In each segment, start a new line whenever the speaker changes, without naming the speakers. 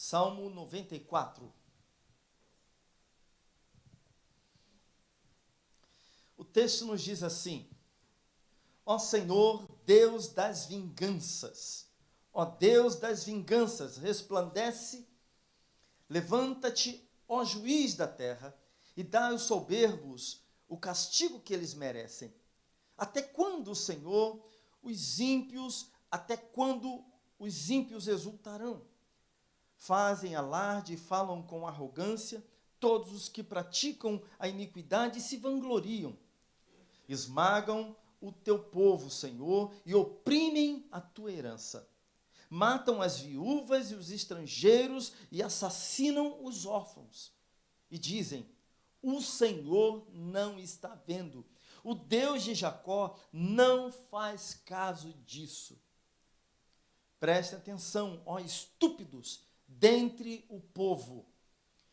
Salmo 94. O texto nos diz assim: ó Senhor, Deus das vinganças, ó Deus das vinganças, resplandece, levanta-te, ó juiz da terra, e dá aos soberbos o castigo que eles merecem. Até quando, Senhor, até quando os ímpios exultarão? Fazem alarde e falam com arrogância, todos os que praticam a iniquidade se vangloriam. Esmagam o teu povo, Senhor, e oprimem a tua herança. Matam as viúvas e os estrangeiros e assassinam os órfãos. E dizem: o Senhor não está vendo. O Deus de Jacó não faz caso disso. Prestem atenção, ó estúpidos, dentre o povo.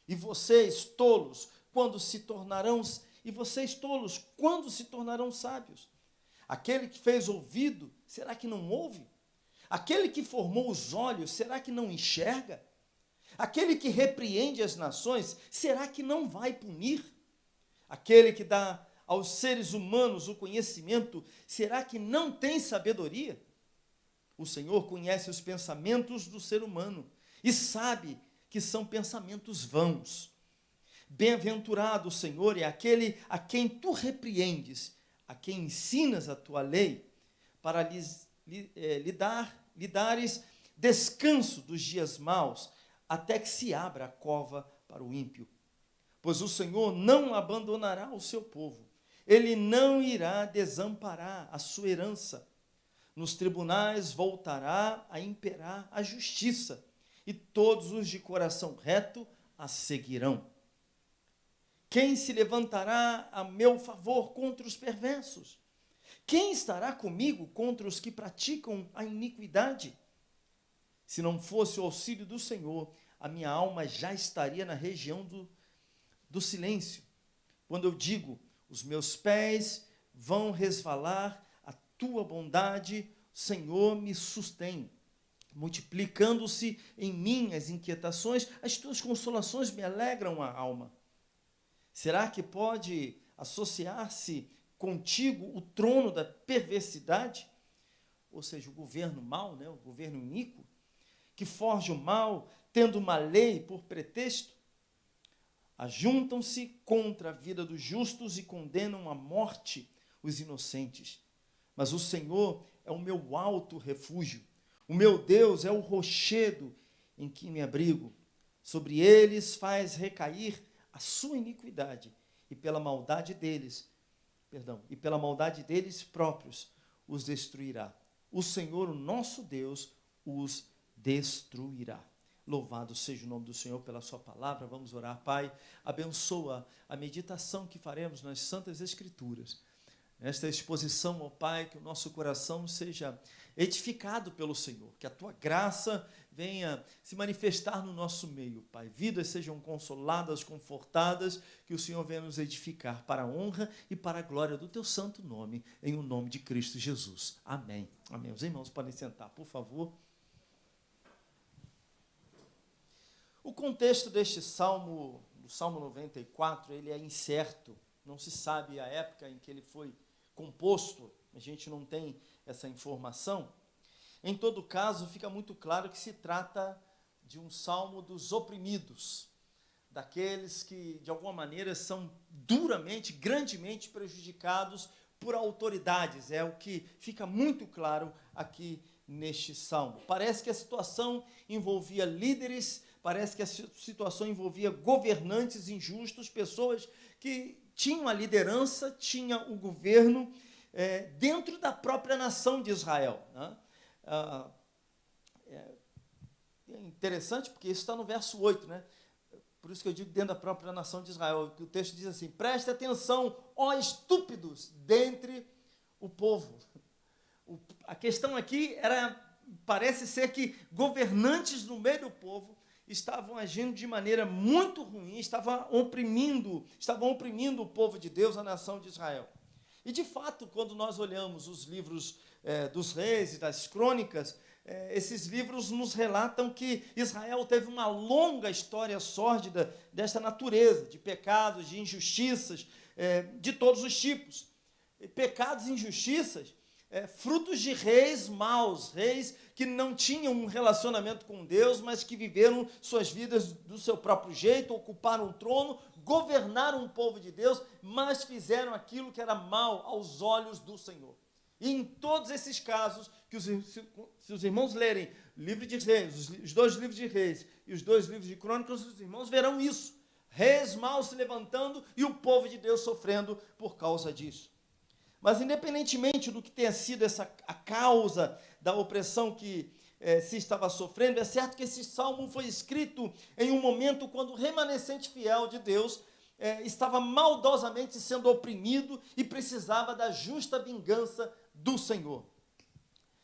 E vocês, tolos, quando se tornarão sábios? Aquele que fez ouvido, será que não ouve? Aquele que formou os olhos, será que não enxerga? Aquele que repreende as nações, será que não vai punir? Aquele que dá aos seres humanos o conhecimento, será que não tem sabedoria? O Senhor conhece os pensamentos do ser humano e sabe que são pensamentos vãos. Bem-aventurado o Senhor é aquele a quem tu repreendes, a quem ensinas a tua lei, para lhe dares descanso dos dias maus, até que se abra a cova para o ímpio. Pois o Senhor não abandonará o seu povo, ele não irá desamparar a sua herança. Nos tribunais voltará a imperar a justiça, e todos os de coração reto a seguirão. Quem se levantará a meu favor contra os perversos? Quem estará comigo contra os que praticam a iniquidade? Se não fosse o auxílio do Senhor, a minha alma já estaria na região do silêncio. Quando eu digo, os meus pés vão resvalar, a tua bondade, Senhor, me sustém. Multiplicando-se em mim as inquietações, as tuas consolações me alegram a alma. Será que pode associar-se contigo o trono da perversidade? Ou seja, o governo mau, o governo iníquo, que forja o mal, tendo uma lei por pretexto? Ajuntam-se contra a vida dos justos e condenam à morte os inocentes. Mas o Senhor é o meu alto refúgio. O meu Deus é o rochedo em que me abrigo. Sobre eles faz recair a sua iniquidade, e pela maldade deles próprios os destruirá. O Senhor, o nosso Deus, os destruirá. Louvado seja o nome do Senhor pela sua palavra. Vamos orar. Pai, abençoa a meditação que faremos nas Santas Escrituras. Nesta exposição, ó Pai, que o nosso coração seja edificado pelo Senhor, que a tua graça venha se manifestar no nosso meio, Pai. Vidas sejam consoladas, confortadas, que o Senhor venha nos edificar para a honra e para a glória do teu santo nome, em o nome de Cristo Jesus. Amém. Amém. Os irmãos podem sentar, por favor. O contexto deste salmo, do Salmo 94, ele é incerto. Não se sabe a época em que ele foi composto, a gente não tem essa informação. Em todo caso, fica muito claro que se trata de um salmo dos oprimidos, daqueles que, de alguma maneira, são duramente, grandemente prejudicados por autoridades. É o que fica muito claro aqui neste salmo. Parece que a situação envolvia líderes, parece que a situação envolvia governantes injustos, pessoas que tinham a liderança, tinham o governo dentro da própria nação de Israel. É interessante porque isso está no verso 8, Por isso que eu digo dentro da própria nação de Israel, que o texto diz assim: preste atenção, ó estúpidos, dentre o povo. A questão aqui parece ser que governantes no meio do povo estavam agindo de maneira muito ruim, estavam oprimindo o povo de Deus, a nação de Israel. E, de fato, quando nós olhamos os livros dos reis e das crônicas, esses livros nos relatam que Israel teve uma longa história sórdida desta natureza, de pecados, de injustiças, de todos os tipos. Pecados e injustiças, frutos de reis maus, reis que não tinham um relacionamento com Deus, mas que viveram suas vidas do seu próprio jeito, ocuparam o trono, governaram o povo de Deus, mas fizeram aquilo que era mal aos olhos do Senhor. E em todos esses casos, se os irmãos lerem o livro de Reis, os 2 livros de Reis e os 2 livros de Crônicas, os irmãos verão isso. Reis maus se levantando e o povo de Deus sofrendo por causa disso. Mas independentemente do que tenha sido a causa da opressão que se estava sofrendo, é certo que esse salmo foi escrito em um momento quando o remanescente fiel de Deus estava maldosamente sendo oprimido e precisava da justa vingança do Senhor.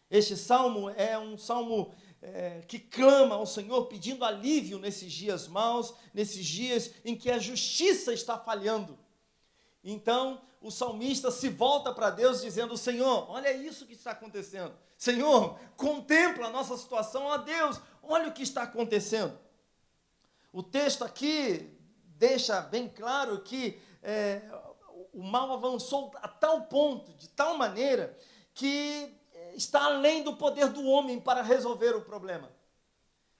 Este salmo é um salmo que clama ao Senhor pedindo alívio nesses dias maus, nesses dias em que a justiça está falhando. Então, o salmista se volta para Deus dizendo: Senhor, olha isso que está acontecendo. Senhor, contempla a nossa situação. Ó Deus, olha o que está acontecendo. O texto aqui deixa bem claro que o mal avançou a tal ponto, de tal maneira, que está além do poder do homem para resolver o problema.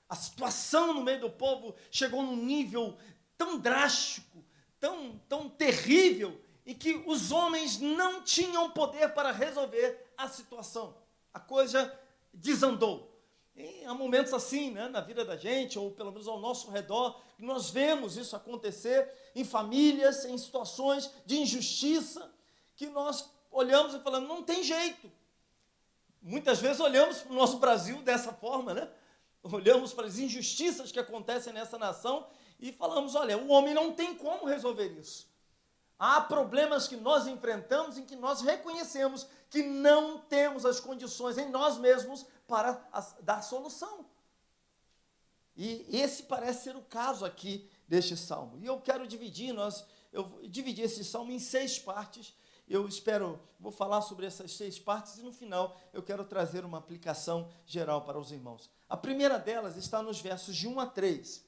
A situação no meio do povo chegou num nível tão drástico, tão terrível, e que os homens não tinham poder para resolver a situação. A coisa desandou. E há momentos assim, né, na vida da gente, ou pelo menos ao nosso redor, que nós vemos isso acontecer em famílias, em situações de injustiça, que nós olhamos e falamos: não tem jeito. Muitas vezes olhamos para o nosso Brasil dessa forma, né? Olhamos para as injustiças que acontecem nessa nação e falamos: olha, o homem não tem como resolver isso. Há problemas que nós enfrentamos em que nós reconhecemos que não temos as condições em nós mesmos para dar solução. E esse parece ser o caso aqui deste salmo. E eu quero dividir esse salmo em 6 partes. Vou falar sobre essas 6 partes e no final eu quero trazer uma aplicação geral para os irmãos. A primeira delas está nos versos de 1 a 3.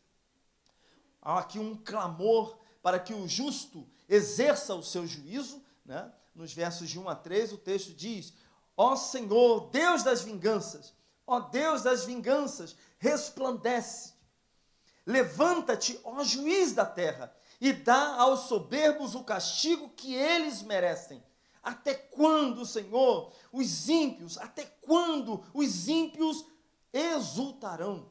Há aqui um clamor para que o justo exerça o seu juízo, né? Nos versos de 1 a 3, o texto diz: ó Senhor, Deus das vinganças, ó Deus das vinganças, resplandece. Levanta-te, ó juiz da terra, e dá aos soberbos o castigo que eles merecem. Até quando, Senhor, até quando os ímpios exultarão?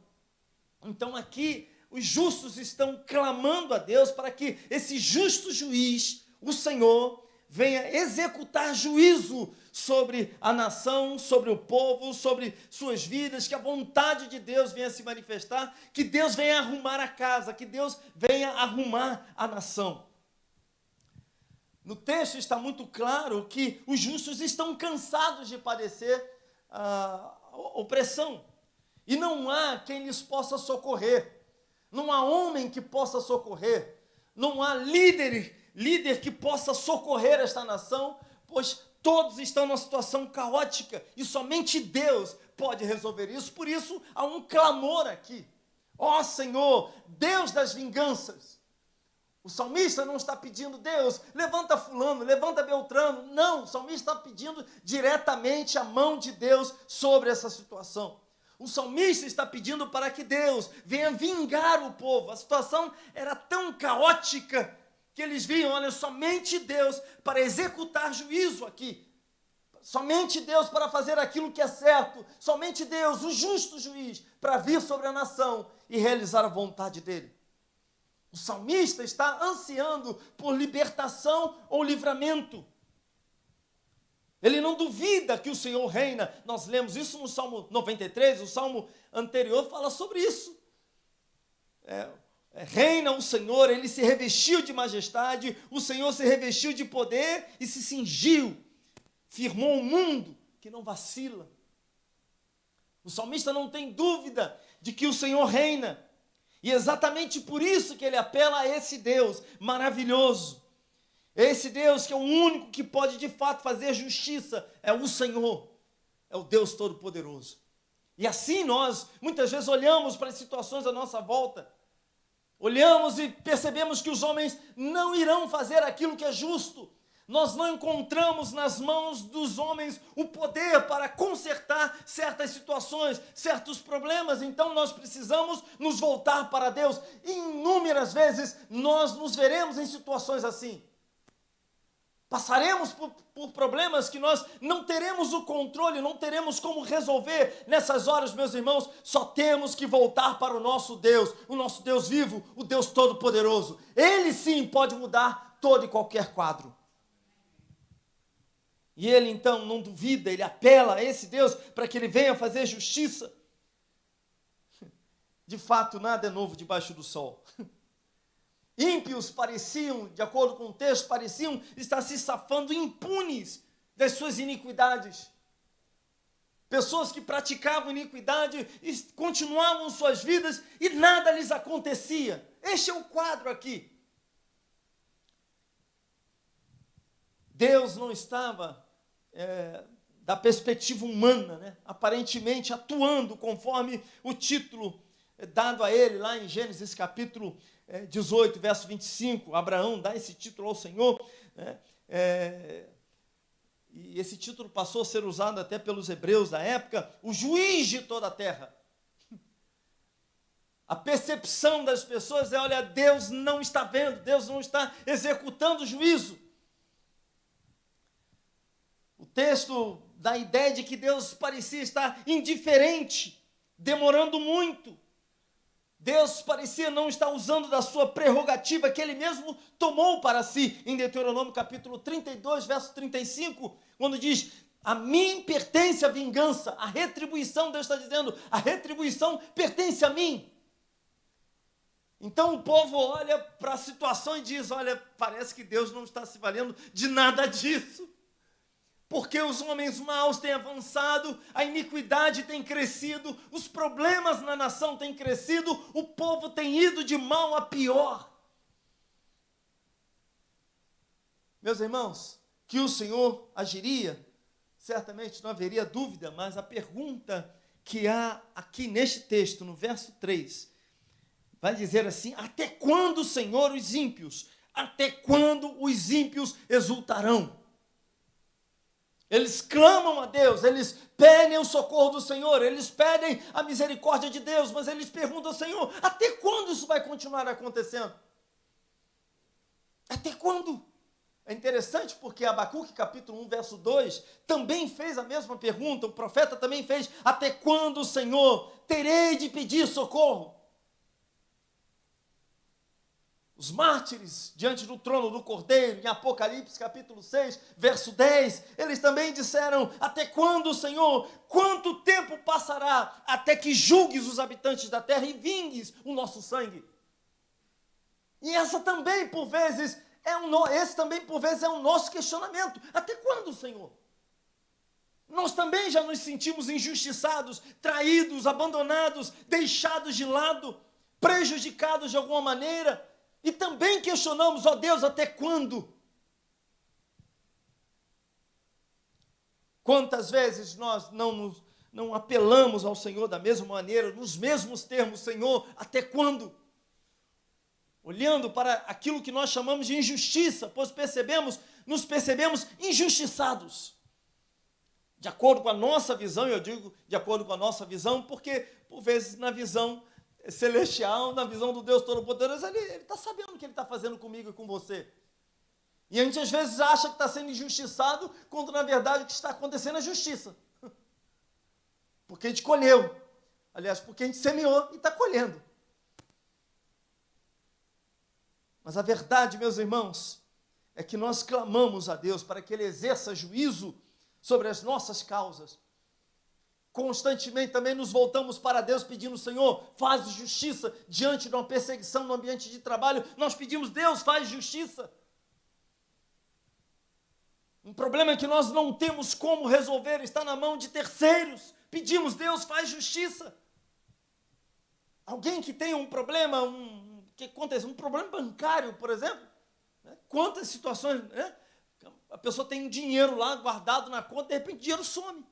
Então aqui os justos estão clamando a Deus para que esse justo juiz, o Senhor, venha executar juízo sobre a nação, sobre o povo, sobre suas vidas, que a vontade de Deus venha se manifestar, que Deus venha arrumar a casa, que Deus venha arrumar a nação. No texto está muito claro que os justos estão cansados de padecer a opressão, e não há quem lhes possa socorrer. Não há homem que possa socorrer, não há líder que possa socorrer esta nação, pois todos estão numa situação caótica e somente Deus pode resolver isso. Por isso há um clamor aqui: ó Senhor, Deus das vinganças. O salmista não está pedindo: Deus, levanta fulano, levanta Beltrano. Não, o salmista está pedindo diretamente a mão de Deus sobre essa situação. O salmista está pedindo para que Deus venha vingar o povo. A situação era tão caótica que eles viam: olha, somente Deus para executar juízo aqui. Somente Deus para fazer aquilo que é certo. Somente Deus, o justo juiz, para vir sobre a nação e realizar a vontade dele. O salmista está ansiando por libertação ou livramento. Ele não duvida que o Senhor reina. Nós lemos isso no Salmo 93, o Salmo anterior fala sobre isso. Reina o Senhor, ele se revestiu de majestade, o Senhor se revestiu de poder e se cingiu, firmou um mundo que não vacila. O salmista não tem dúvida de que o Senhor reina, e exatamente por isso que ele apela a esse Deus maravilhoso. Esse Deus que é o único que pode de fato fazer justiça, é o Senhor, é o Deus Todo-Poderoso. E assim nós, muitas vezes, olhamos para as situações à nossa volta, olhamos e percebemos que os homens não irão fazer aquilo que é justo. Nós não encontramos nas mãos dos homens o poder para consertar certas situações, certos problemas. Então nós precisamos nos voltar para Deus. Inúmeras vezes nós nos veremos em situações assim. Passaremos por problemas que nós não teremos o controle, não teremos como resolver. Nessas horas, meus irmãos, só temos que voltar para o nosso Deus vivo, o Deus Todo-Poderoso. Ele sim pode mudar todo e qualquer quadro. E ele então não duvida, ele apela a esse Deus para que ele venha fazer justiça. De fato, nada é novo debaixo do sol. Ímpios pareciam, de acordo com o texto, pareciam estar se safando impunes das suas iniquidades. Pessoas que praticavam iniquidade e continuavam suas vidas e nada lhes acontecia. Este é o quadro aqui. Deus não estava, da perspectiva humana, né, aparentemente atuando conforme o título dado a ele lá em Gênesis capítulo 18, verso 25, Abraão dá esse título ao Senhor, né? E esse título passou a ser usado até pelos hebreus da época, o juiz de toda a terra. A percepção das pessoas é, olha, Deus não está vendo, Deus não está executando o juízo. O texto dá a ideia de que Deus parecia estar indiferente, demorando muito. Deus parecia não estar usando da sua prerrogativa que ele mesmo tomou para si, em Deuteronômio capítulo 32, verso 35, quando diz, a mim pertence a vingança, a retribuição, Deus está dizendo, a retribuição pertence a mim. Então o povo olha para a situação e diz, olha, parece que Deus não está se valendo de nada disso. Porque os homens maus têm avançado, a iniquidade tem crescido, os problemas na nação têm crescido, o povo tem ido de mal a pior. Meus irmãos, que o Senhor agiria, certamente não haveria dúvida, mas a pergunta que há aqui neste texto, no verso 3, vai dizer assim, até quando, Senhor, os ímpios? Até quando os ímpios exultarão? Eles clamam a Deus, eles pedem o socorro do Senhor, eles pedem a misericórdia de Deus, mas eles perguntam ao Senhor, até quando isso vai continuar acontecendo? Até quando? É interessante porque Abacuque, capítulo 1, verso 2, também fez a mesma pergunta, o profeta também fez, até quando, Senhor, terei de pedir socorro? Os mártires diante do trono do Cordeiro, em Apocalipse capítulo 6, verso 10, eles também disseram, até quando, Senhor, quanto tempo passará até que julgues os habitantes da terra e vingues o nosso sangue? E essa também, por vezes, esse também, por vezes, é o nosso questionamento. Até quando, Senhor? Nós também já nos sentimos injustiçados, traídos, abandonados, deixados de lado, prejudicados de alguma maneira, e também questionamos, ó Deus, até quando? Quantas vezes nós não apelamos ao Senhor da mesma maneira, nos mesmos termos, Senhor, até quando? Olhando para aquilo que nós chamamos de injustiça, pois nos percebemos injustiçados. De acordo com a nossa visão, eu digo de acordo com a nossa visão, porque, por vezes, na visão celestial, na visão do Deus Todo-Poderoso, ele está sabendo o que ele está fazendo comigo e com você. E a gente, às vezes, acha que está sendo injustiçado, quando, na verdade, o que está acontecendo é justiça. Porque a gente colheu. Aliás, porque a gente semeou e está colhendo. Mas a verdade, meus irmãos, é que nós clamamos a Deus para que Ele exerça juízo sobre as nossas causas. Constantemente também nos voltamos para Deus pedindo, Senhor, faz justiça diante de uma perseguição no ambiente de trabalho. Nós pedimos, Deus, faz justiça. Um problema que nós não temos como resolver, está na mão de terceiros. Pedimos, Deus, faz justiça. Alguém que tem um problema, um problema bancário, por exemplo, né? Quantas situações, né? A pessoa tem um dinheiro lá guardado na conta, de repente o dinheiro some.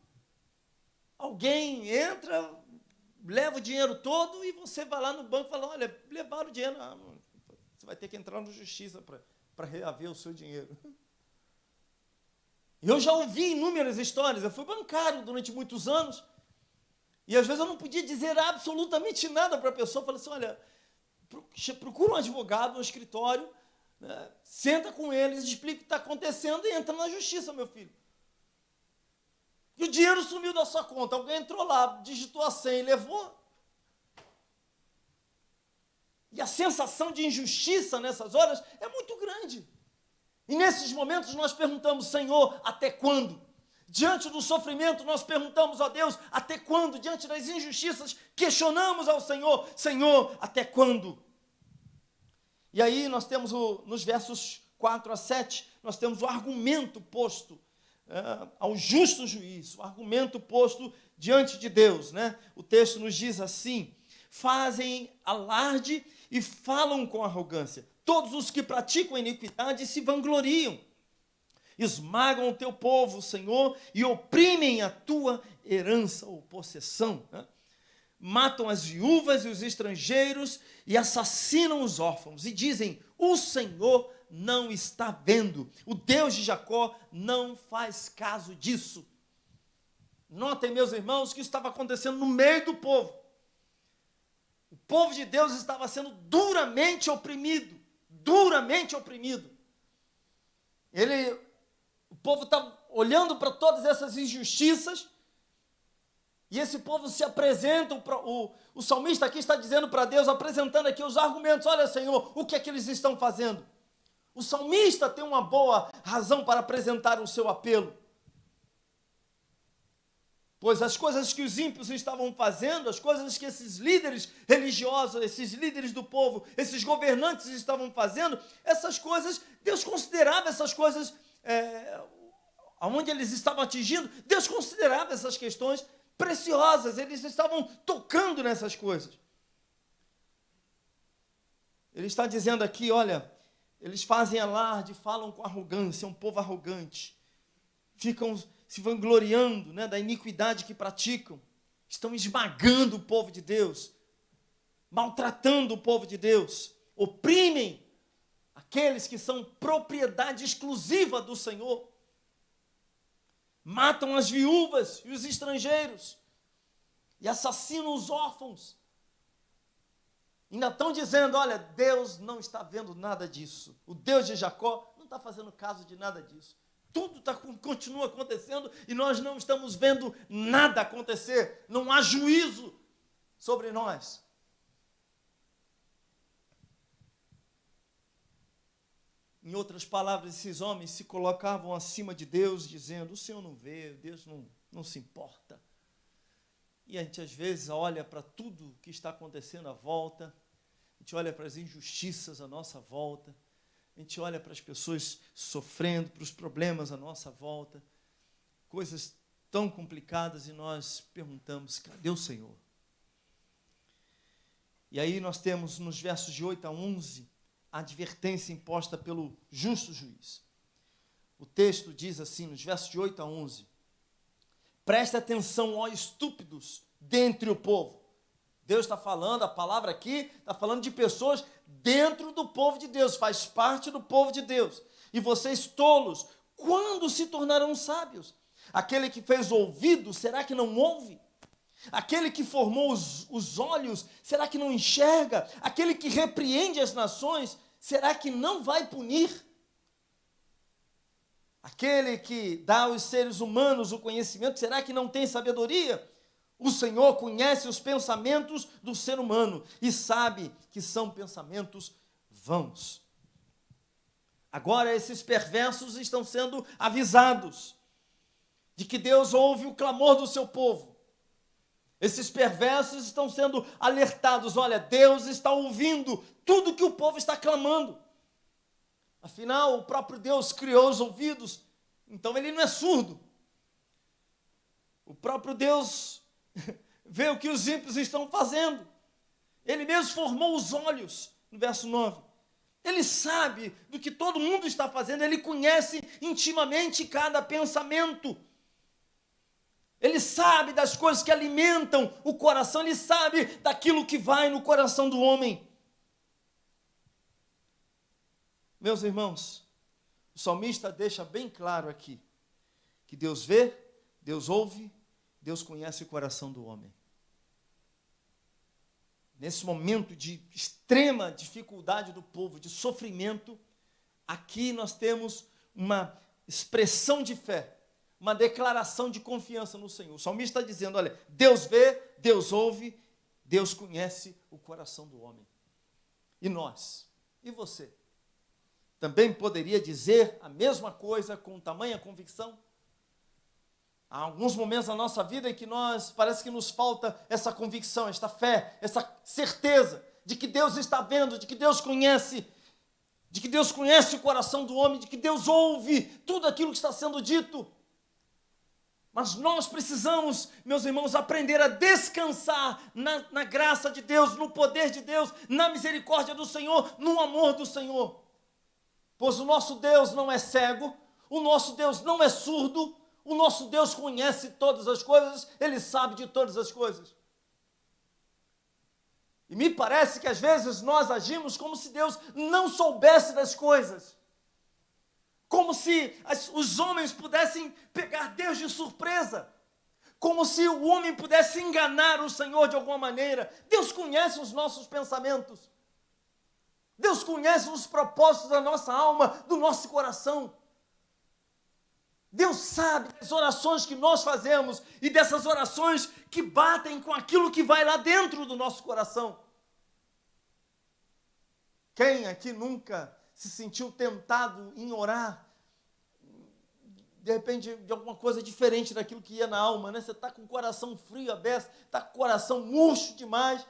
alguém entra, leva o dinheiro todo e você vai lá no banco e fala, olha, levaram o dinheiro. Você vai ter que entrar na justiça para reaver o seu dinheiro. Eu já ouvi inúmeras histórias, eu fui bancário durante muitos anos, e às vezes eu não podia dizer absolutamente nada para a pessoa. Eu falei assim, olha, procura um advogado, um escritório, né, senta com eles, explica o que está acontecendo e entra na justiça, meu filho. E o dinheiro sumiu da sua conta, alguém entrou lá, digitou a senha e levou. E a sensação de injustiça nessas horas é muito grande. E nesses momentos nós perguntamos, Senhor, até quando? Diante do sofrimento nós perguntamos a Deus, até quando? Diante das injustiças, questionamos ao Senhor, Senhor, até quando? E aí nós temos, nos versos 4 a 7, nós temos o argumento posto ao justo juiz, o argumento posto diante de Deus, né? O texto nos diz assim, fazem alarde e falam com arrogância. Todos os que praticam iniquidade se vangloriam. Esmagam o teu povo, Senhor, e oprimem a tua herança ou possessão. Né? Matam as viúvas e os estrangeiros e assassinam os órfãos. E dizem, o Senhor não está vendo. O Deus de Jacó não faz caso disso. Notem, meus irmãos, que isso estava acontecendo no meio do povo. O povo de Deus estava sendo duramente oprimido. Duramente oprimido. O povo está olhando para todas essas injustiças, e esse povo se apresenta, o salmista aqui está dizendo para Deus, apresentando aqui os argumentos, olha Senhor, o que é que eles estão fazendo? O salmista tem uma boa razão para apresentar o seu apelo, pois as coisas que os ímpios estavam fazendo, as coisas que esses líderes religiosos, esses líderes do povo, esses governantes estavam fazendo, essas coisas, Deus considerava essas coisas, aonde eles estavam atingindo, Deus considerava essas questões preciosas, eles estavam tocando nessas coisas. Ele está dizendo aqui, olha, eles fazem alarde, falam com arrogância, é um povo arrogante, ficam se vangloriando, né, da iniquidade que praticam, estão esmagando o povo de Deus, maltratando o povo de Deus, oprimem aqueles que são propriedade exclusiva do Senhor, matam as viúvas e os estrangeiros, e assassinam os órfãos. Ainda estão dizendo, olha, Deus não está vendo nada disso, o Deus de Jacó não está fazendo caso de nada disso. Tudo continua acontecendo e nós não estamos vendo nada acontecer. Não há juízo sobre nós. Em outras palavras, esses homens se colocavam acima de Deus, dizendo, o Senhor não vê, Deus não se importa. E a gente às vezes olha para tudo que está acontecendo à volta, a gente olha para as injustiças à nossa volta, a gente olha para as pessoas sofrendo, para os problemas à nossa volta, coisas tão complicadas, e nós perguntamos, cadê o Senhor? E aí nós temos nos versos de 8 a 11, a advertência imposta pelo justo juiz. O texto diz assim, nos versos de 8 a 11, presta atenção, ó estúpidos, dentre o povo. Deus está falando, a palavra aqui está falando de pessoas dentro do povo de Deus, faz parte do povo de Deus. E vocês tolos, quando se tornarão sábios? Aquele que fez ouvido, será que não ouve? Aquele que formou os olhos, será que não enxerga? Aquele que repreende as nações, será que não vai punir? Aquele que dá aos seres humanos o conhecimento, será que não tem sabedoria? O Senhor conhece os pensamentos do ser humano e sabe que são pensamentos vãos. Agora esses perversos estão sendo avisados de que Deus ouve o clamor do seu povo. Esses perversos estão sendo alertados, olha, Deus está ouvindo tudo que o povo está clamando. Afinal, o próprio Deus criou os ouvidos, então ele não é surdo. O próprio Deus vê o que os ímpios estão fazendo. Ele mesmo formou os olhos, no verso 9. Ele sabe do que todo mundo está fazendo, ele conhece intimamente cada pensamento. Ele Ele sabe das coisas que alimentam o coração, Ele sabe daquilo que vai no coração do homem. Meus irmãos, o salmista deixa bem claro aqui, que Deus vê, Deus ouve, Deus conhece o coração do homem. Nesse momento de extrema dificuldade do povo, de sofrimento, aqui nós temos uma expressão de fé, uma declaração de confiança no Senhor. O salmista está dizendo, olha, Deus vê, Deus ouve, Deus conhece o coração do homem. E nós? E você? Também poderia dizer a mesma coisa com tamanha convicção? Há alguns momentos na nossa vida em que parece que nos falta essa convicção, esta fé, essa certeza de que Deus está vendo, de que Deus conhece o coração do homem, de que Deus ouve tudo aquilo que está sendo dito. Mas nós precisamos, meus irmãos, aprender a descansar na graça de Deus, no poder de Deus, na misericórdia do Senhor, no amor do Senhor. Pois o nosso Deus não é cego, o nosso Deus não é surdo, o nosso Deus conhece todas as coisas, Ele sabe de todas as coisas. E me parece que às vezes nós agimos como se Deus não soubesse das coisas. Como se os homens pudessem pegar Deus de surpresa. Como se o homem pudesse enganar o Senhor de alguma maneira. Deus conhece os nossos pensamentos. Deus conhece os propósitos da nossa alma, do nosso coração. Deus sabe das orações que nós fazemos e dessas orações que batem com aquilo que vai lá dentro do nosso coração. Quem aqui nunca se sentiu tentado em orar, de repente, de alguma coisa diferente daquilo que ia na alma, né? Você está com o coração frio, aberto, está com o coração murcho demais,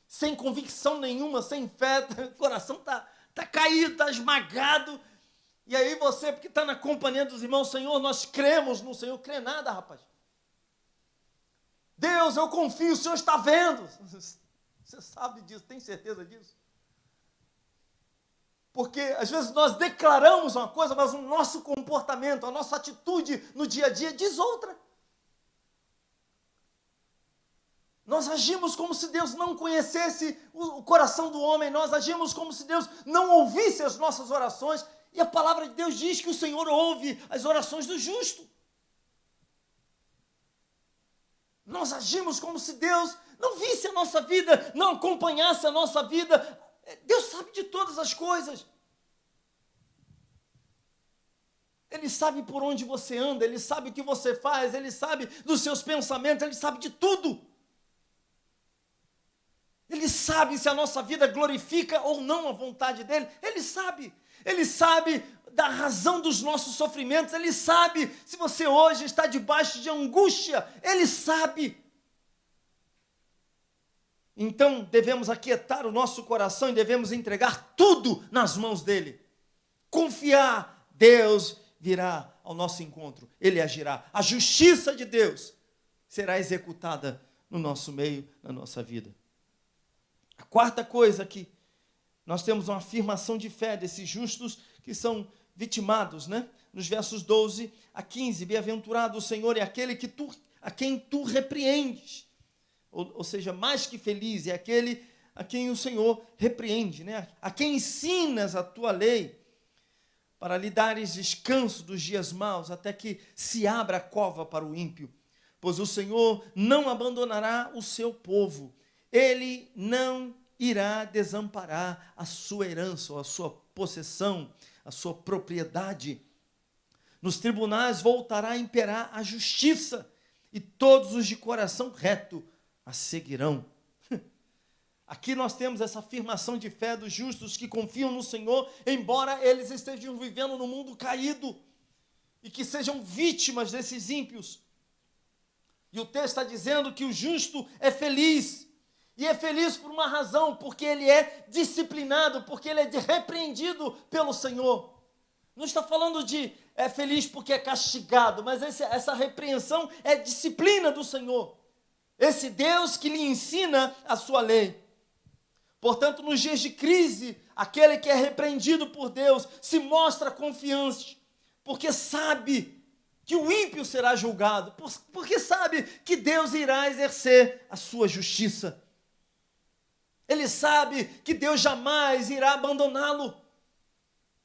sem convicção nenhuma, sem fé, o coração está caído, está esmagado. E aí você, porque está na companhia dos irmãos, Senhor, nós cremos no Senhor. Crê nada, rapaz. Deus, eu confio, o Senhor está vendo. Você sabe disso, tem certeza disso? Porque às vezes nós declaramos uma coisa, mas o nosso comportamento, a nossa atitude no dia a dia diz outra. Nós agimos como se Deus não conhecesse o coração do homem, nós agimos como se Deus não ouvisse as nossas orações, e a palavra de Deus diz que o Senhor ouve as orações do justo. Nós agimos como se Deus não visse a nossa vida, não acompanhasse a nossa vida. Deus sabe de todas as coisas. Ele sabe por onde você anda, Ele sabe o que você faz, Ele sabe dos seus pensamentos, Ele sabe de tudo. Ele sabe se a nossa vida glorifica ou não a vontade dEle. Ele sabe da razão dos nossos sofrimentos. Ele sabe se você hoje está debaixo de angústia. Ele sabe. Então devemos aquietar o nosso coração e devemos entregar tudo nas mãos dEle. Confiar, Deus virá ao nosso encontro. Ele agirá. A justiça de Deus será executada no nosso meio, na nossa vida. A quarta coisa aqui, nós temos uma afirmação de fé desses justos que são vitimados, né? Nos versos 12 a 15, bem-aventurado o Senhor é aquele a quem tu repreendes, ou seja, mais que feliz é aquele a quem o Senhor repreende, né? A quem ensinas a tua lei, para lhe dares descanso dos dias maus, até que se abra a cova para o ímpio, pois o Senhor não abandonará o seu povo, Ele não irá desamparar a sua herança, ou a sua possessão, a sua propriedade. Nos tribunais voltará a imperar a justiça, e todos os de coração reto a seguirão. Aqui nós temos essa afirmação de fé dos justos que confiam no Senhor, embora eles estejam vivendo num mundo caído, e que sejam vítimas desses ímpios. E o texto está dizendo que o justo é feliz, e é feliz por uma razão, porque ele é disciplinado, porque ele é repreendido pelo Senhor. Não está falando de é feliz porque é castigado, mas essa repreensão é disciplina do Senhor. Esse Deus que lhe ensina a sua lei. Portanto, nos dias de crise, aquele que é repreendido por Deus se mostra confiante, porque sabe que o ímpio será julgado, porque sabe que Deus irá exercer a sua justiça. Ele sabe que Deus jamais irá abandoná-lo.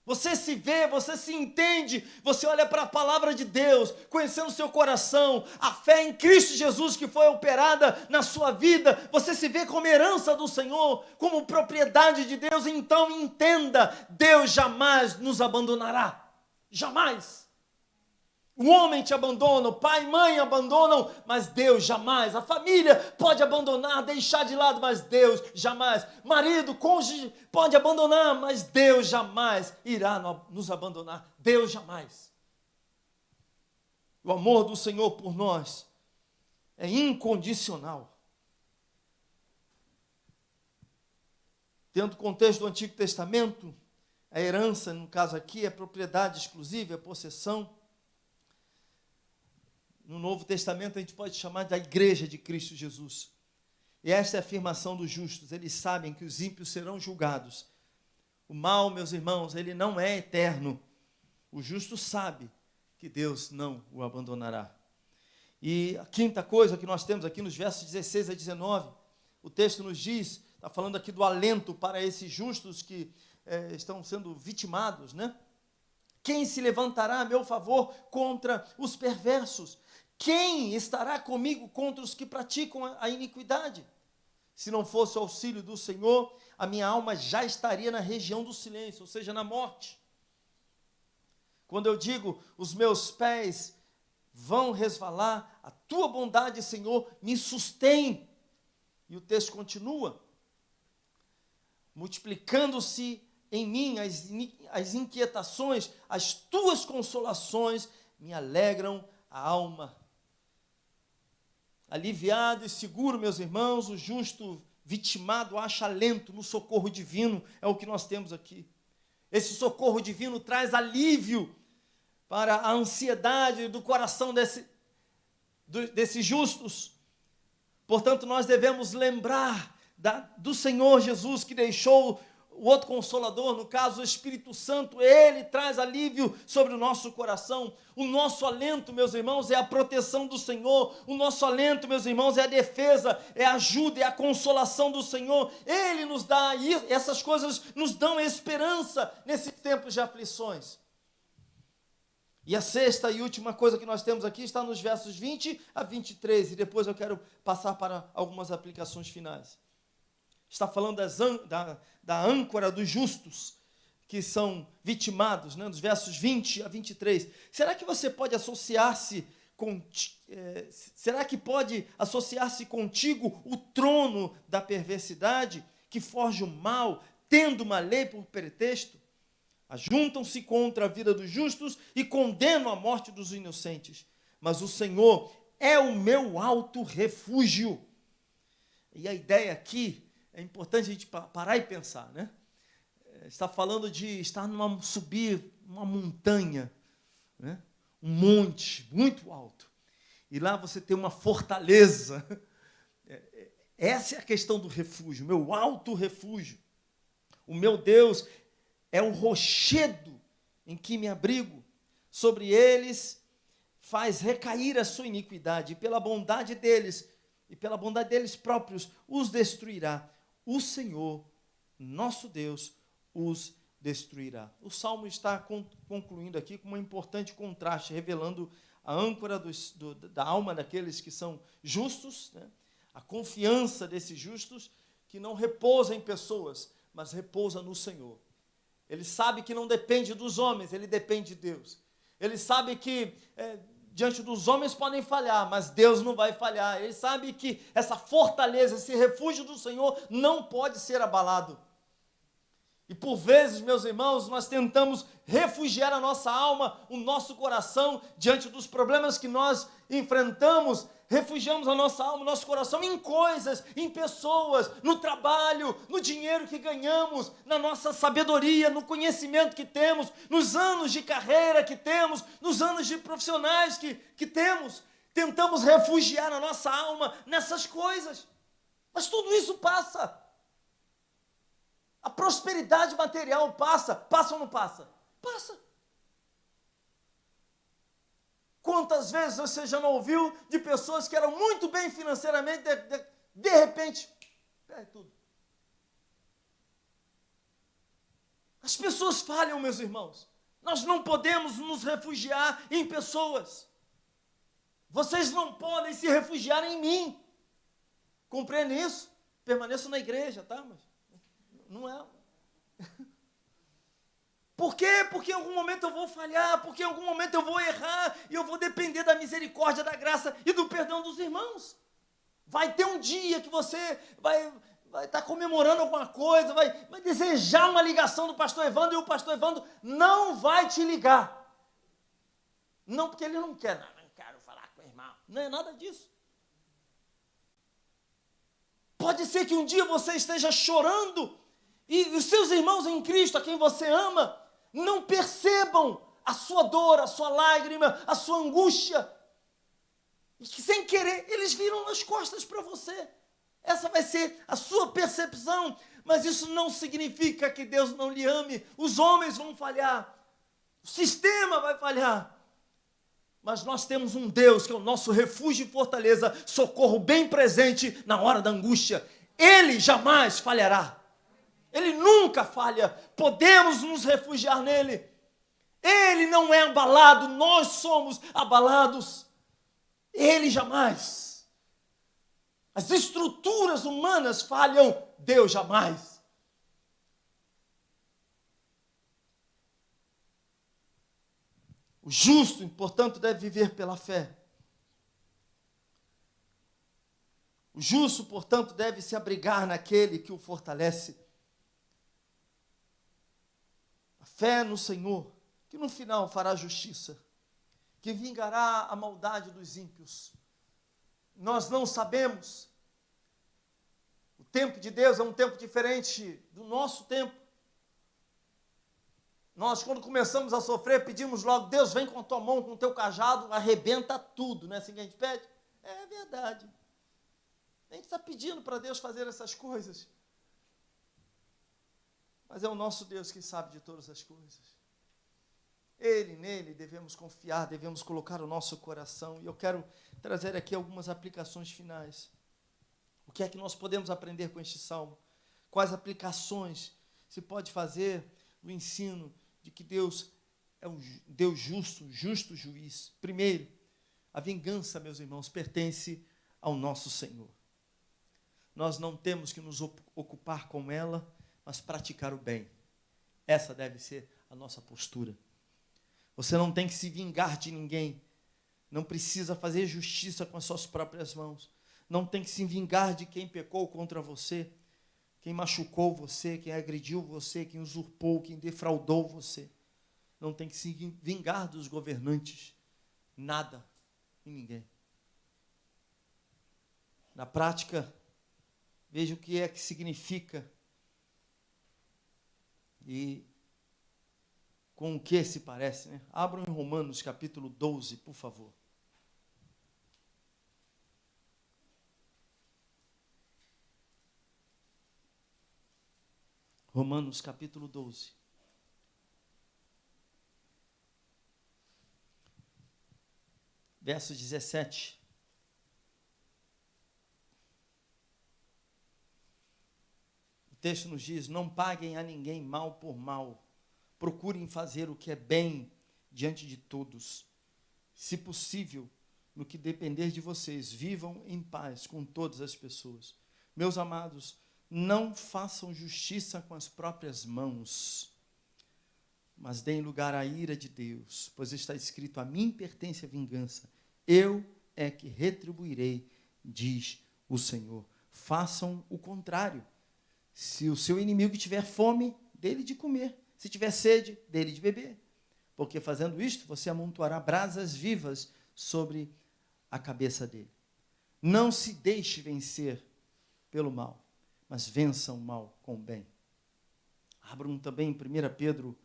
Você se vê, você se entende, você olha para a palavra de Deus, conhecendo o seu coração, a fé em Cristo Jesus que foi operada na sua vida, você se vê como herança do Senhor, como propriedade de Deus, então entenda, Deus jamais nos abandonará, jamais. O homem te abandona, o pai e mãe abandonam, mas Deus jamais. A família pode abandonar, deixar de lado, mas Deus jamais. Marido, cônjuge pode abandonar, mas Deus jamais irá nos abandonar. Deus jamais. O amor do Senhor por nós é incondicional. Dentro do contexto do Antigo Testamento, a herança, no caso aqui, é propriedade exclusiva, é possessão. No Novo Testamento a gente pode chamar da igreja de Cristo Jesus. E esta é a afirmação dos justos. Eles sabem que os ímpios serão julgados. O mal, meus irmãos, ele não é eterno. O justo sabe que Deus não o abandonará. E a quinta coisa que nós temos aqui nos versos 16 a 19, o texto nos diz, está falando aqui do alento para esses justos que estão sendo vitimados, né? Quem se levantará a meu favor contra os perversos? Quem estará comigo contra os que praticam a iniquidade? Se não fosse o auxílio do Senhor, a minha alma já estaria na região do silêncio, ou seja, na morte. Quando eu digo, os meus pés vão resvalar, a tua bondade, Senhor, me sustém. E o texto continua, multiplicando-se em mim as inquietações, as tuas consolações me alegram a alma. Aliviado e seguro, meus irmãos, o justo vitimado acha alento no socorro divino, é o que nós temos aqui. Esse socorro divino traz alívio para a ansiedade do coração desses justos. Portanto, nós devemos lembrar do Senhor Jesus que deixou o outro Consolador, no caso o Espírito Santo, ele traz alívio sobre o nosso coração. O nosso alento, meus irmãos, é a proteção do Senhor. O nosso alento, meus irmãos, é a defesa, é a ajuda, é a consolação do Senhor. Ele nos dá, e essas coisas nos dão esperança nesses tempos de aflições. E a sexta e última coisa que nós temos aqui está nos versos 20 a 23, e depois eu quero passar para algumas aplicações finais. Está falando da âncora dos justos, que são vitimados, né, nos versos 20 a 23. Será que você pode associar-se será que pode associar-se contigo o trono da perversidade, que forja o mal, tendo uma lei por pretexto? Ajuntam-se contra a vida dos justos e condenam a morte dos inocentes. Mas o Senhor é o meu alto refúgio. E a ideia aqui, é importante a gente parar e pensar, né? Está falando de subir uma montanha, né? Um monte muito alto. E lá você tem uma fortaleza. Essa é a questão do refúgio, meu alto refúgio. O meu Deus é o rochedo em que me abrigo. Sobre eles faz recair a sua iniquidade, e pela bondade deles próprios os destruirá. O Senhor, nosso Deus, os destruirá. O Salmo está concluindo aqui com um importante contraste, revelando a âncora da alma daqueles que são justos, né? A confiança desses justos, que não repousa em pessoas, mas repousa no Senhor. Ele sabe que não depende dos homens, ele depende de Deus. Ele sabe que diante dos homens podem falhar, mas Deus não vai falhar. Ele sabe que essa fortaleza, esse refúgio do Senhor não pode ser abalado. E por vezes, meus irmãos, nós tentamos refugiar a nossa alma, o nosso coração, diante dos problemas que nós enfrentamos. Refugiamos a nossa alma, o nosso coração em coisas, em pessoas, no trabalho, no dinheiro que ganhamos, na nossa sabedoria, no conhecimento que temos, nos anos de carreira que temos, nos anos de profissionais que temos. Tentamos refugiar a nossa alma nessas coisas. Mas tudo isso passa. A prosperidade material passa. Passa ou não passa? Passa. Quantas vezes você já não ouviu de pessoas que eram muito bem financeiramente, de repente, perde tudo. As pessoas falham, meus irmãos. Nós não podemos nos refugiar em pessoas. Vocês não podem se refugiar em mim. Compreende isso? Permaneço na igreja, tá? Mas não é. Por quê? Porque em algum momento eu vou falhar, porque em algum momento eu vou errar, e eu vou depender da misericórdia, da graça e do perdão dos irmãos. Vai ter um dia que você vai estar comemorando alguma coisa, vai desejar uma ligação do pastor Evandro, e o pastor Evandro não vai te ligar. Não porque ele não quer, não quero falar com o irmão. Não é nada disso. Pode ser que um dia você esteja chorando, e os seus irmãos em Cristo, a quem você ama, não percebam a sua dor, a sua lágrima, a sua angústia. E que sem querer, eles viram nas costas para você. Essa vai ser a sua percepção. Mas isso não significa que Deus não lhe ame. Os homens vão falhar. O sistema vai falhar. Mas nós temos um Deus que é o nosso refúgio e fortaleza, socorro bem presente na hora da angústia. Ele jamais falhará. Ele nunca falha. Podemos nos refugiar nele. Ele não é abalado, nós somos abalados. Ele jamais. As estruturas humanas falham, Deus jamais. O justo, portanto, deve viver pela fé. O justo, portanto, deve se abrigar naquele que o fortalece. A fé no Senhor, que no final fará justiça, que vingará a maldade dos ímpios. Nós não sabemos. O tempo de Deus é um tempo diferente do nosso tempo. Nós, quando começamos a sofrer, pedimos logo, Deus, vem com a tua mão, com o teu cajado, arrebenta tudo. Não é assim que a gente pede? É verdade. A gente está pedindo para Deus fazer essas coisas. Mas é o nosso Deus que sabe de todas as coisas. Nele devemos confiar, devemos colocar o nosso coração. E eu quero trazer aqui algumas aplicações finais. O que é que nós podemos aprender com este salmo? Quais aplicações se pode fazer do ensino de que Deus é um Deus justo, justo juiz? Primeiro, a vingança, meus irmãos, pertence ao nosso Senhor. Nós não temos que nos ocupar com ela, mas praticar o bem. Essa deve ser a nossa postura. Você não tem que se vingar de ninguém. Não precisa fazer justiça com as suas próprias mãos. Não tem que se vingar de quem pecou contra você, quem machucou você, quem agrediu você, quem usurpou, quem defraudou você. Não tem que se vingar dos governantes. Nada e ninguém. Na prática, veja o que é que significa e com o que se parece, né? Abram em Romanos capítulo 12, por favor. Romanos capítulo 12. Verso 17. O texto nos diz, não paguem a ninguém mal por mal. Procurem fazer o que é bem diante de todos. Se possível, no que depender de vocês, vivam em paz com todas as pessoas. Meus amados, não façam justiça com as próprias mãos, mas deem lugar à ira de Deus, pois está escrito, a mim pertence a vingança, eu é que retribuirei, diz o Senhor. Façam o contrário. Se o seu inimigo tiver fome, dê-lhe de comer. Se tiver sede, dê-lhe de beber. Porque fazendo isto, você amontoará brasas vivas sobre a cabeça dele. Não se deixe vencer pelo mal, mas vença o mal com o bem. Abram também em 1 Pedro,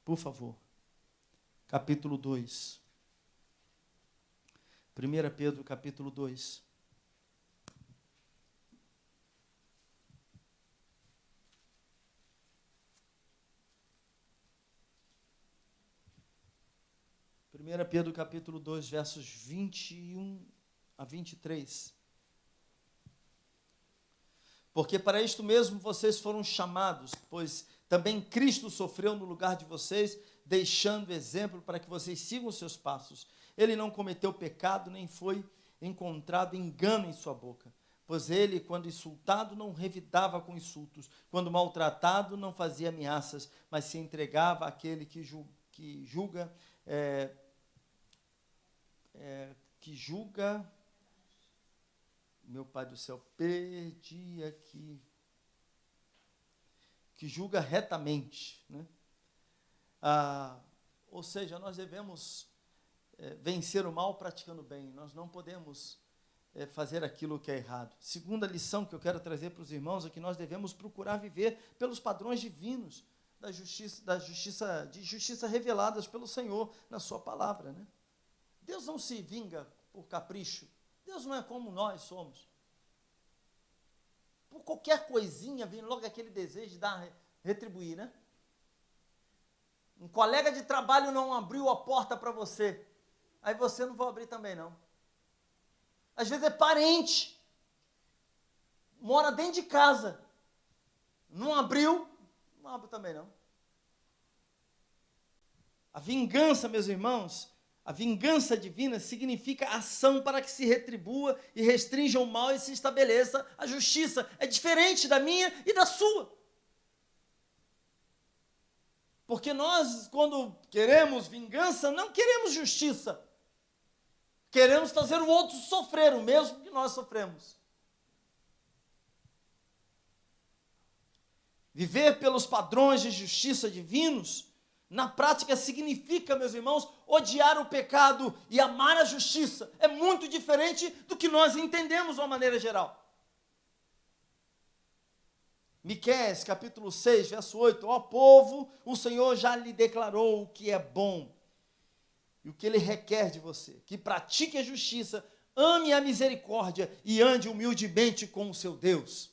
por favor, capítulo 2. 1 Pedro, capítulo 2. 1 1 Pedro capítulo 2, versos 21 a 23. Porque para isto mesmo vocês foram chamados, pois também Cristo sofreu no lugar de vocês, deixando exemplo para que vocês sigam os seus passos. Ele não cometeu pecado, nem foi encontrado engano em sua boca. Pois ele, quando insultado, não revidava com insultos. Quando maltratado, não fazia ameaças, mas se entregava àquele que julga, meu Pai do céu, perdi aqui, que julga retamente, né? Ou seja, nós devemos vencer o mal praticando o bem, nós não podemos fazer aquilo que é errado. Segunda lição que eu quero trazer para os irmãos é que nós devemos procurar viver pelos padrões divinos de justiça reveladas pelo Senhor na sua palavra, né? Deus não se vinga por capricho. Deus não é como nós somos. Por qualquer coisinha vem logo aquele desejo de retribuir, né? Um colega de trabalho não abriu a porta para você, aí você não vai abrir também não. Às vezes é parente, mora dentro de casa, não abriu, não abre também não. A vingança, meus irmãos, a vingança divina significa ação para que se retribua e restrinja o mal e se estabeleça a justiça. É diferente da minha e da sua. Porque nós, quando queremos vingança, não queremos justiça. Queremos fazer o outro sofrer o mesmo que nós sofremos. Viver pelos padrões de justiça divinos, na prática significa, meus irmãos, odiar o pecado e amar a justiça. É muito diferente do que nós entendemos de uma maneira geral. Miqueias, capítulo 6, verso 8. Ó povo, o Senhor já lhe declarou o que é bom e o que Ele requer de você. Que pratique a justiça, ame a misericórdia e ande humildemente com o seu Deus.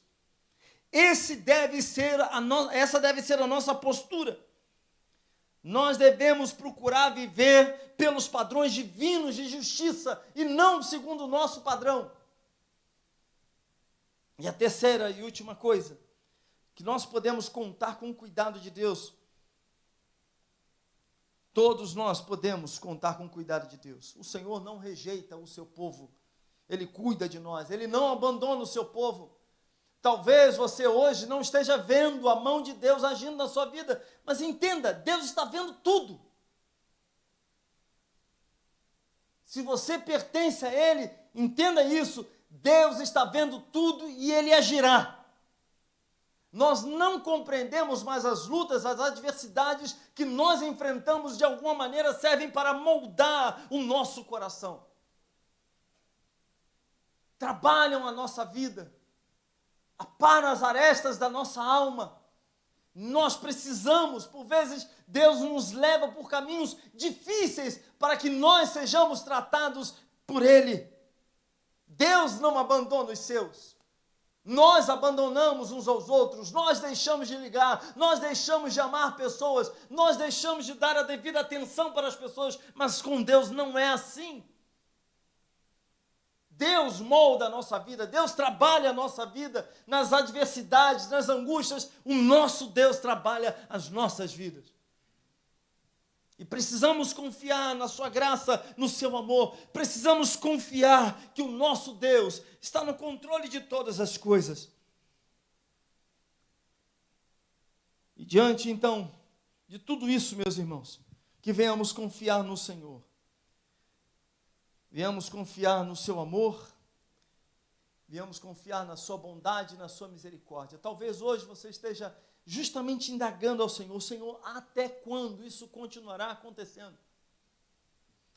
Essa deve ser a nossa postura. Nós devemos procurar viver pelos padrões divinos de justiça e não segundo o nosso padrão. E a terceira e última coisa, que nós podemos contar com o cuidado de Deus. Todos nós podemos contar com o cuidado de Deus. O Senhor não rejeita o seu povo. Ele cuida de nós, Ele não abandona o seu povo. Talvez você hoje não esteja vendo a mão de Deus agindo na sua vida, mas entenda, Deus está vendo tudo. Se você pertence a Ele, entenda isso, Deus está vendo tudo e Ele agirá. Nós não compreendemos, mas as lutas, as adversidades que nós enfrentamos de alguma maneira servem para moldar o nosso coração. Trabalham a nossa vida, aparam as arestas da nossa alma. Nós precisamos, por vezes, Deus nos leva por caminhos difíceis para que nós sejamos tratados por Ele. Deus não abandona os seus. Nós abandonamos uns aos outros, nós deixamos de ligar, nós deixamos de amar pessoas, nós deixamos de dar a devida atenção para as pessoas, mas com Deus não é assim. Deus molda a nossa vida, Deus trabalha a nossa vida, nas adversidades, nas angústias, o nosso Deus trabalha as nossas vidas. E precisamos confiar na sua graça, no seu amor, precisamos confiar que o nosso Deus está no controle de todas as coisas. E diante, então, de tudo isso, meus irmãos, que venhamos confiar no Senhor. Venhamos confiar no seu amor, venhamos confiar na sua bondade, na sua misericórdia. Talvez hoje você esteja justamente indagando ao Senhor, Senhor, até quando isso continuará acontecendo?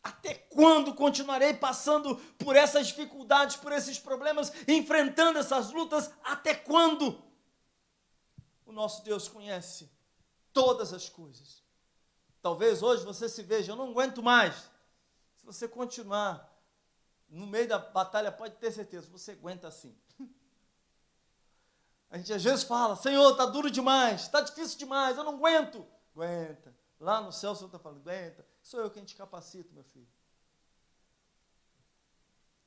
Até quando continuarei passando por essas dificuldades, por esses problemas, enfrentando essas lutas? Até quando? O nosso Deus conhece todas as coisas. Talvez hoje você se veja, eu não aguento mais. Se você continuar no meio da batalha, pode ter certeza, você aguenta assim. A gente às vezes fala, Senhor, está duro demais, está difícil demais, eu não aguento. Aguenta. Lá no céu o Senhor está falando, aguenta. Sou eu quem te capacito, meu filho.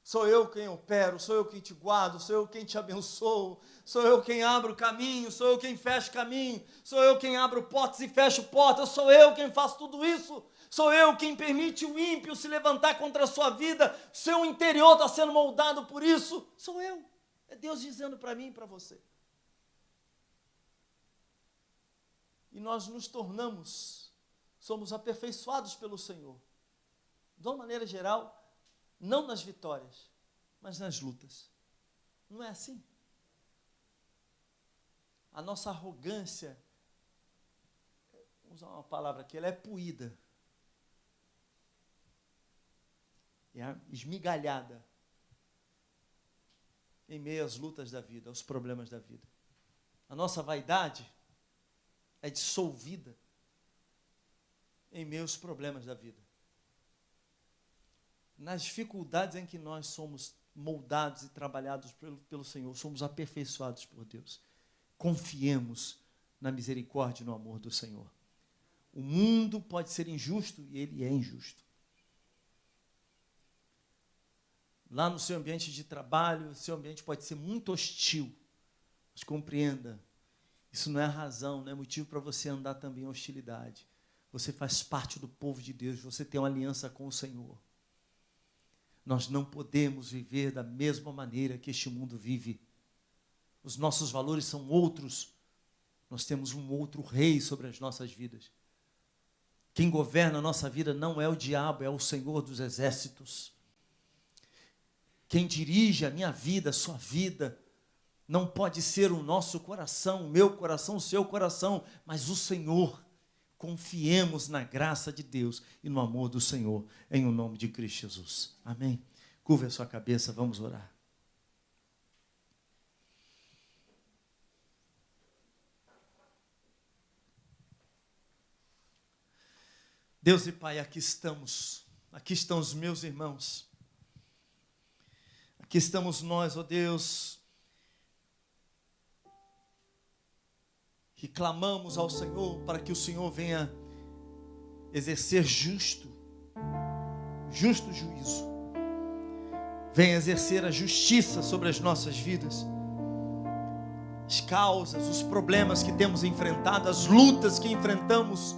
Sou eu quem opero, sou eu quem te guardo, sou eu quem te abençoo, sou eu quem abro o caminho, sou eu quem fecho o caminho, sou eu quem abro portas e fecho portas, sou eu quem faço tudo isso, sou eu quem permite o ímpio se levantar contra a sua vida, seu interior está sendo moldado por isso, sou eu. É Deus dizendo para mim e para você. E nós nos tornamos, somos aperfeiçoados pelo Senhor, de uma maneira geral, não nas vitórias, mas nas lutas. Não é assim? A nossa arrogância, vou usar uma palavra aqui, ela é puída. É esmigalhada em meio às lutas da vida, aos problemas da vida. A nossa vaidade é dissolvida em meio aos problemas da vida. Nas dificuldades em que nós somos moldados e trabalhados pelo Senhor, somos aperfeiçoados por Deus. Confiemos na misericórdia e no amor do Senhor. O mundo pode ser injusto e ele é injusto. Lá no seu ambiente de trabalho, o seu ambiente pode ser muito hostil. Mas compreenda, isso não é razão, não é motivo para você andar também em hostilidade. Você faz parte do povo de Deus, você tem uma aliança com o Senhor. Nós não podemos viver da mesma maneira que este mundo vive. Os nossos valores são outros. Nós temos um outro rei sobre as nossas vidas. Quem governa a nossa vida não é o diabo, é o Senhor dos exércitos. Quem dirige a minha vida, a sua vida, não pode ser o nosso coração, o meu coração, o seu coração, mas o Senhor. Confiemos na graça de Deus e no amor do Senhor, em o nome de Cristo Jesus. Amém? Curva a sua cabeça, vamos orar. Deus e Pai, aqui estão os meus irmãos, aqui estamos nós, ó Deus, que clamamos ao Senhor para que o Senhor venha exercer justo juízo, venha exercer a justiça sobre as nossas vidas, as causas, os problemas que temos enfrentado, as lutas que enfrentamos.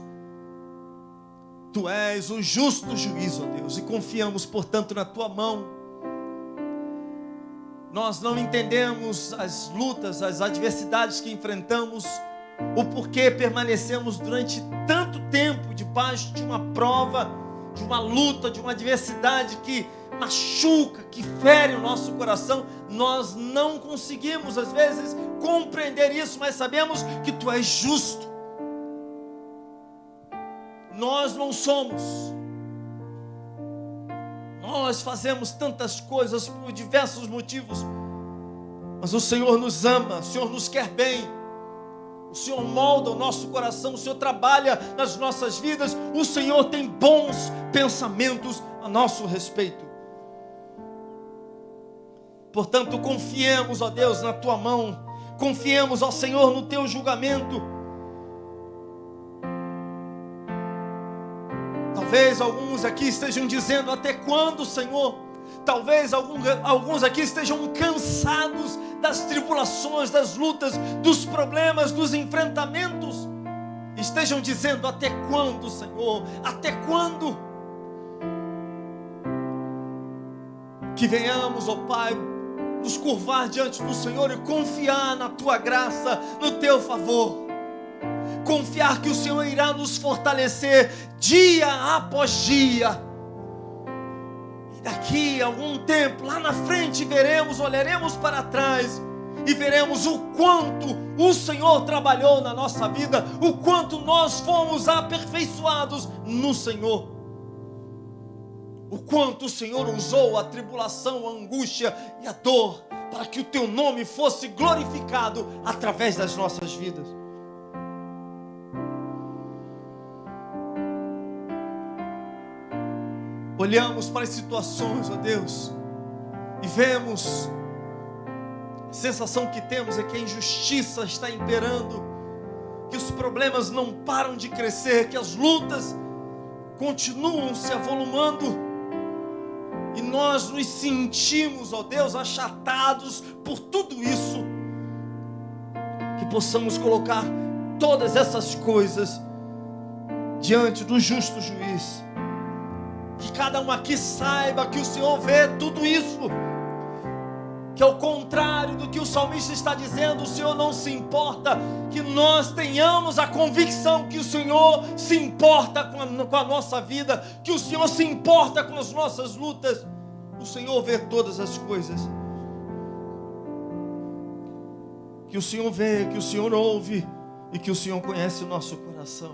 Tu és o justo juízo, ó Deus, e confiamos, portanto, na Tua mão. Nós não entendemos as lutas, as adversidades que enfrentamos, o porquê permanecemos durante tanto tempo debaixo de uma prova, de uma luta, de uma adversidade que machuca, que fere o nosso coração. Nós não conseguimos, às vezes, compreender isso, mas sabemos que Tu és justo. Nós não somos. Nós fazemos tantas coisas por diversos motivos, mas o Senhor nos ama, o Senhor nos quer bem. O Senhor molda o nosso coração, o Senhor trabalha nas nossas vidas, o Senhor tem bons pensamentos a nosso respeito. Portanto, confiemos, ó Deus, na Tua mão, confiemos, ó Senhor, no Teu julgamento. Talvez alguns aqui estejam dizendo: até quando, Senhor? Talvez alguns aqui estejam cansados das tribulações, das lutas, dos problemas, dos enfrentamentos. Estejam dizendo: até quando, Senhor? Até quando? Que venhamos, ó Pai, nos curvar diante do Senhor e confiar na Tua graça, no Teu favor. Confiar que o Senhor irá nos fortalecer dia após dia. E daqui a algum tempo, lá na frente, olharemos para trás e veremos o quanto o Senhor trabalhou na nossa vida, o quanto nós fomos aperfeiçoados no Senhor, o quanto o Senhor usou a tribulação, a angústia e a dor para que o Teu nome fosse glorificado através das nossas vidas. Olhamos para as situações, ó Deus, e vemos, a sensação que temos é que a injustiça está imperando, que os problemas não param de crescer, que as lutas continuam se avolumando, e nós nos sentimos, ó Deus, achatados por tudo isso. Que possamos colocar todas essas coisas diante do justo juiz. Que cada um aqui saiba que o Senhor vê tudo isso. Que ao contrário do que o salmista está dizendo, o Senhor não se importa. Que nós tenhamos a convicção que o Senhor se importa com a nossa vida. Que o Senhor se importa com as nossas lutas. O Senhor vê todas as coisas. Que o Senhor vê, que o Senhor ouve e que o Senhor conhece o nosso coração.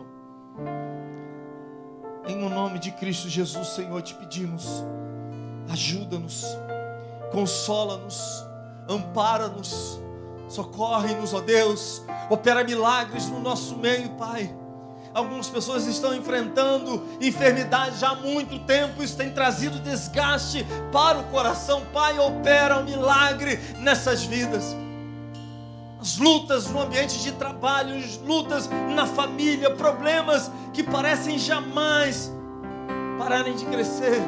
Em o nome de Cristo Jesus, Senhor, te pedimos, ajuda-nos, consola-nos, ampara-nos, socorre-nos, ó Deus, opera milagres no nosso meio, Pai. Algumas pessoas estão enfrentando enfermidade já há muito tempo, isso tem trazido desgaste para o coração, Pai, opera um milagre nessas vidas. As lutas no ambiente de trabalho, as lutas na família, problemas que parecem jamais pararem de crescer.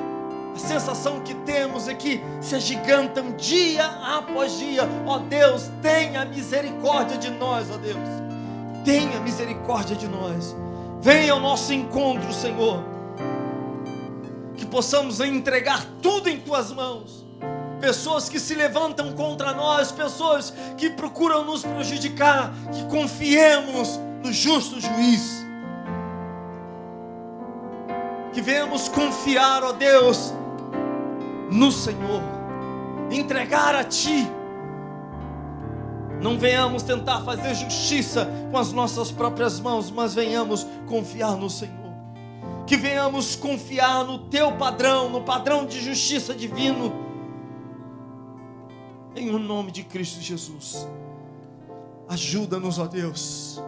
A sensação que temos é que se agigantam dia após dia. Ó Deus, tenha misericórdia de nós, ó Deus. Tenha misericórdia de nós. Venha ao nosso encontro, Senhor. Que possamos entregar tudo em Tuas mãos. Pessoas que se levantam contra nós, pessoas que procuram nos prejudicar, que confiemos no justo juiz. Que venhamos confiar, ó Deus, no Senhor, entregar a Ti. Não venhamos tentar fazer justiça com as nossas próprias mãos, mas venhamos confiar no Senhor. Que venhamos confiar no Teu padrão, no padrão de justiça divino. Em o nome de Cristo Jesus, ajuda-nos, ó Deus.